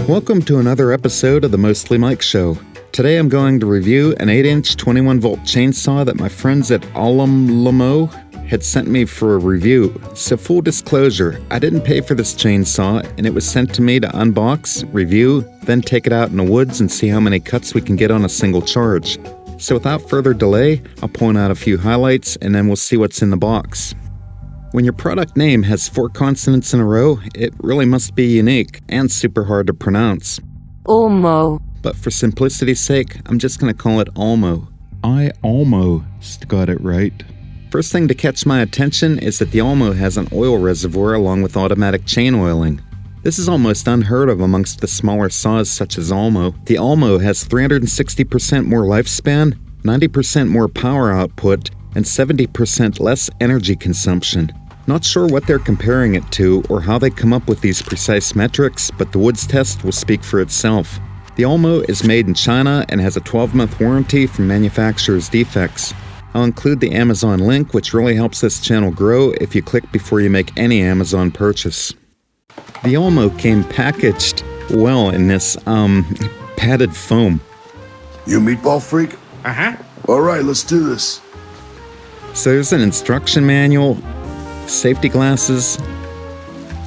Welcome to another episode of the Mostly Mike Show. Today I'm going to review an 8-inch 21-volt chainsaw that my friends at Olmlmo had sent me for a review. So full disclosure, I didn't pay for this chainsaw and it was sent to me to unbox, review, then take it out in the woods and see how many cuts we can get on a single charge. So without further delay, I'll point out a few highlights and then we'll see what's in the box. When your product name has 4 consonants in a row, it really must be unique and super hard to pronounce. Olmmo. But for simplicity's sake, I'm just going to call it Olmmo. I almost got it right. First thing to catch my attention is that the Olmmo has an oil reservoir along with automatic chain oiling. This is almost unheard of amongst the smaller saws such as Olmmo. The Olmmo has 360% more lifespan, 90% more power output, and 70% less energy consumption. Not sure what they're comparing it to or how they come up with these precise metrics, but the woods test will speak for itself. The Olmmo is made in China and has a 12-month warranty from manufacturer's defects. I'll include the Amazon link, which really helps this channel grow if you click before you make any Amazon purchase. The Olmmo came packaged well in this, padded foam. You a meatball freak? Uh-huh. All right, let's do this. So there's an instruction manual, safety glasses,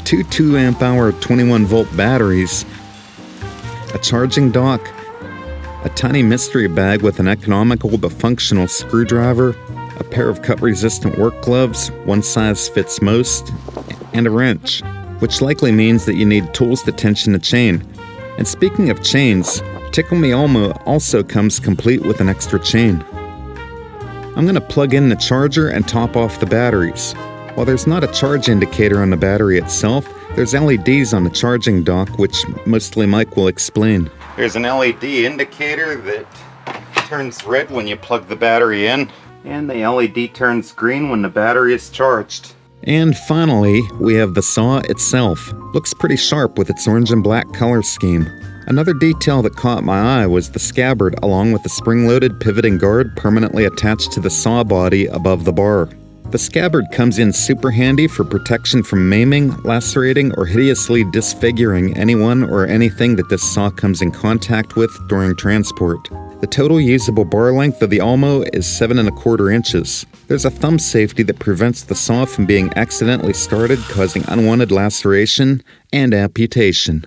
2 2-amp-hour 21-volt batteries, a charging dock, a tiny mystery bag with an economical but functional screwdriver, a pair of cut-resistant work gloves, one size fits most, and a wrench, which likely means that you need tools to tension the chain. And speaking of chains, Tickle Me Olmmo also comes complete with an extra chain. I'm going to plug in the charger and top off the batteries. While there's not a charge indicator on the battery itself, there's LEDs on the charging dock, which Mostly Mike will explain. There's an LED indicator that turns red when you plug the battery in, and the LED turns green when the battery is charged. And finally, we have the saw itself. Looks pretty sharp with its orange and black color scheme. Another detail that caught my eye was the scabbard along with the spring-loaded pivoting guard permanently attached to the saw body above the bar. The scabbard comes in super handy for protection from maiming, lacerating, or hideously disfiguring anyone or anything that this saw comes in contact with during transport. The total usable bar length of the Olmmo is 7¼ inches. There's a thumb safety that prevents the saw from being accidentally started, causing unwanted laceration and amputation.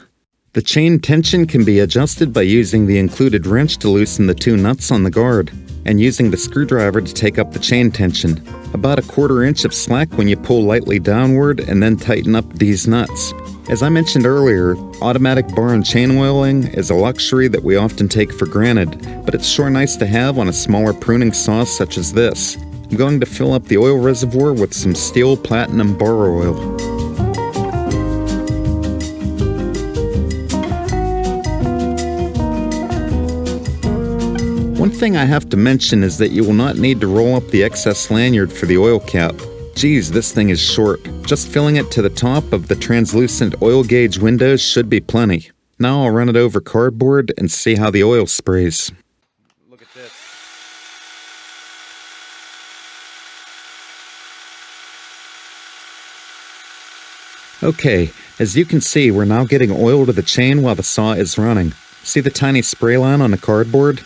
The chain tension can be adjusted by using the included wrench to loosen the 2 nuts on the guard, and using the screwdriver to take up the chain tension. About 1/4 inch of slack when you pull lightly downward and then tighten up these nuts. As I mentioned earlier, automatic bar and chain oiling is a luxury that we often take for granted, but it's sure nice to have on a smaller pruning saw such as this. I'm going to fill up the oil reservoir with some steel platinum bar oil. One thing I have to mention is that you will not need to roll up the excess lanyard for the oil cap. Geez, this thing is short. Just filling it to the top of the translucent oil gauge windows should be plenty. Now I'll run it over cardboard and see how the oil sprays. Look at this. Okay, as you can see, we're now getting oil to the chain while the saw is running. See the tiny spray line on the cardboard?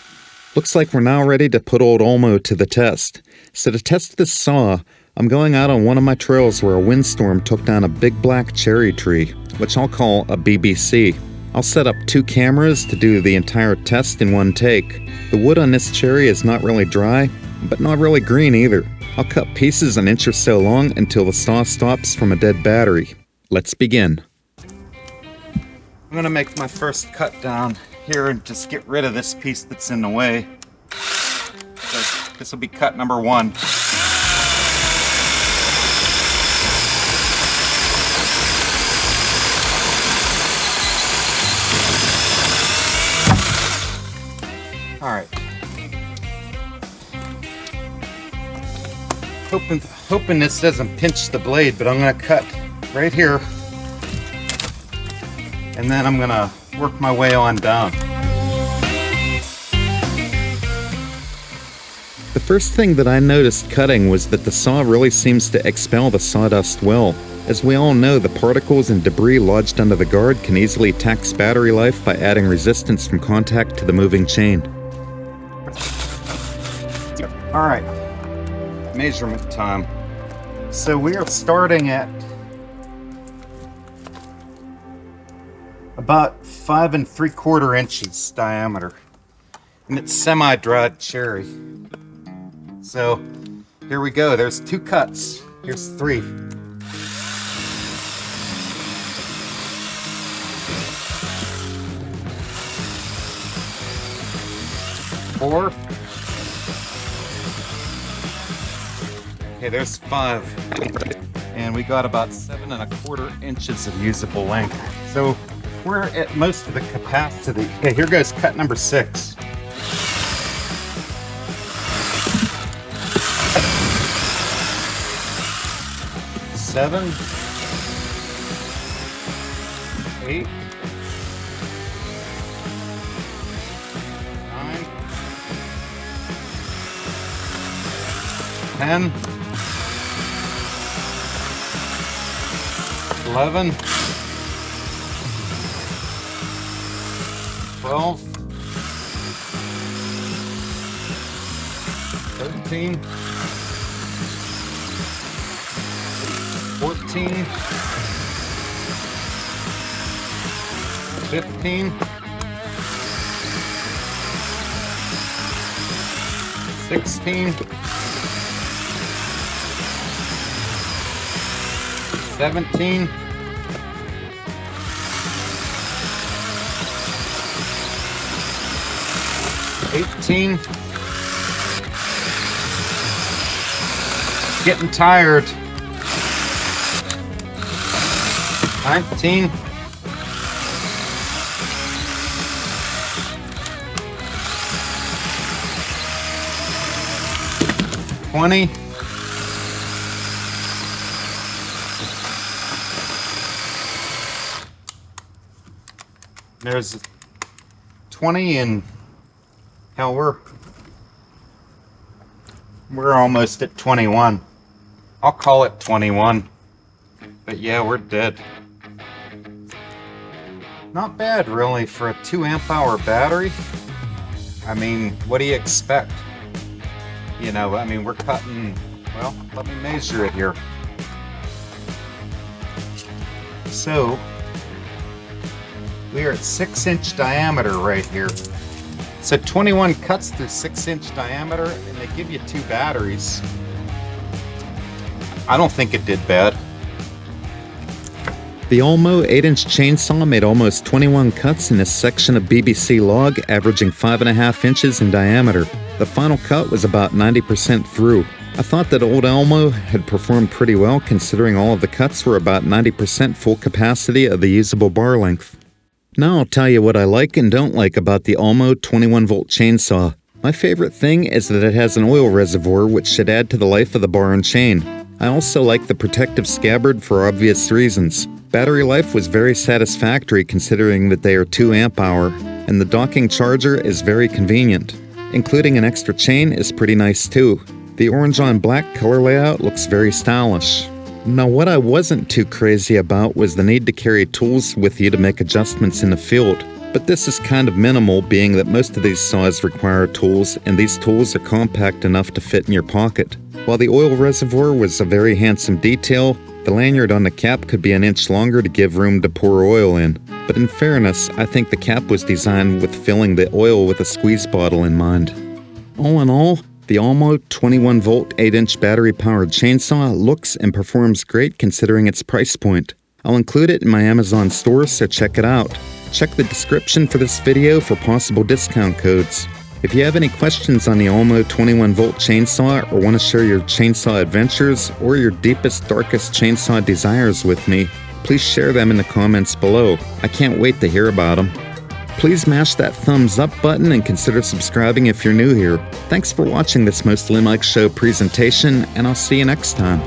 Looks like we're now ready to put old Olmmo to the test. So to test this saw, I'm going out on one of my trails where a windstorm took down a big black cherry tree, which I'll call a BBC. I'll set up 2 cameras to do the entire test in one take. The wood on this cherry is not really dry, but not really green either. I'll cut pieces an inch or so long until the saw stops from a dead battery. Let's begin. I'm going to make my first cut down here and just get rid of this piece that's in the way. So this will be cut number 1. Alright. Hoping this doesn't pinch the blade, but I'm going to cut right here. And then I'm going to work my way on down. The first thing that I noticed cutting was that the saw really seems to expel the sawdust well. As we all know, the particles and debris lodged under the guard can easily tax battery life by adding resistance from contact to the moving chain. Alright, measurement time. So we are starting at about 5 3/4 inches diameter. And it's semi-dried cherry. So here we go. There's 2 cuts. Here's 3. Four. Okay, there's 5. And we got about 7 1/4 inches of usable length. So we're at most of the capacity. Okay, here goes cut number 6. Seven, 8, 9, 10, 11, 12, 13, 14, 15, 16, 17, 18, getting tired. 19, 20, 20 and hell, we're almost at 21. I'll call it 21. But yeah, we're dead. Not bad, really, for a 2 amp hour battery. I mean, what do you expect? You know, I mean, we're cutting, well, let me measure it here. So, we are at 6-inch diameter right here. So 21 cuts through 6-inch diameter, and they give you 2 batteries. I don't think it did bad. The Olmlmo 8-inch chainsaw made almost 21 cuts in a section of BBC log, averaging 5.5 inches in diameter. The final cut was about 90% through. I thought that old Olmlmo had performed pretty well, considering all of the cuts were about 90% full capacity of the usable bar length. Now I'll tell you what I like and don't like about the Olmlmo 21-volt chainsaw. My favorite thing is that it has an oil reservoir, which should add to the life of the bar and chain. I also like the protective scabbard for obvious reasons. Battery life was very satisfactory considering that they are 2 amp hour, and the docking charger is very convenient. Including an extra chain is pretty nice too. The orange on black color layout looks very stylish. Now what I wasn't too crazy about was the need to carry tools with you to make adjustments in the field. But this is kind of minimal, being that most of these saws require tools, and these tools are compact enough to fit in your pocket. While the oil reservoir was a very handsome detail, the lanyard on the cap could be an inch longer to give room to pour oil in. But in fairness, I think the cap was designed with filling the oil with a squeeze bottle in mind. All in all, the Olmlmo 21-volt 8-inch battery-powered chainsaw looks and performs great considering its price point. I'll include it in my Amazon store, so check it out. Check the description for this video for possible discount codes. If you have any questions on the Olmlmo 21-volt chainsaw, or want to share your chainsaw adventures or your deepest, darkest chainsaw desires with me, please share them in the comments below. I can't wait to hear about them. Please mash that thumbs up button and consider subscribing if you're new here. Thanks for watching this Mostly Mike Show presentation, and I'll see you next time.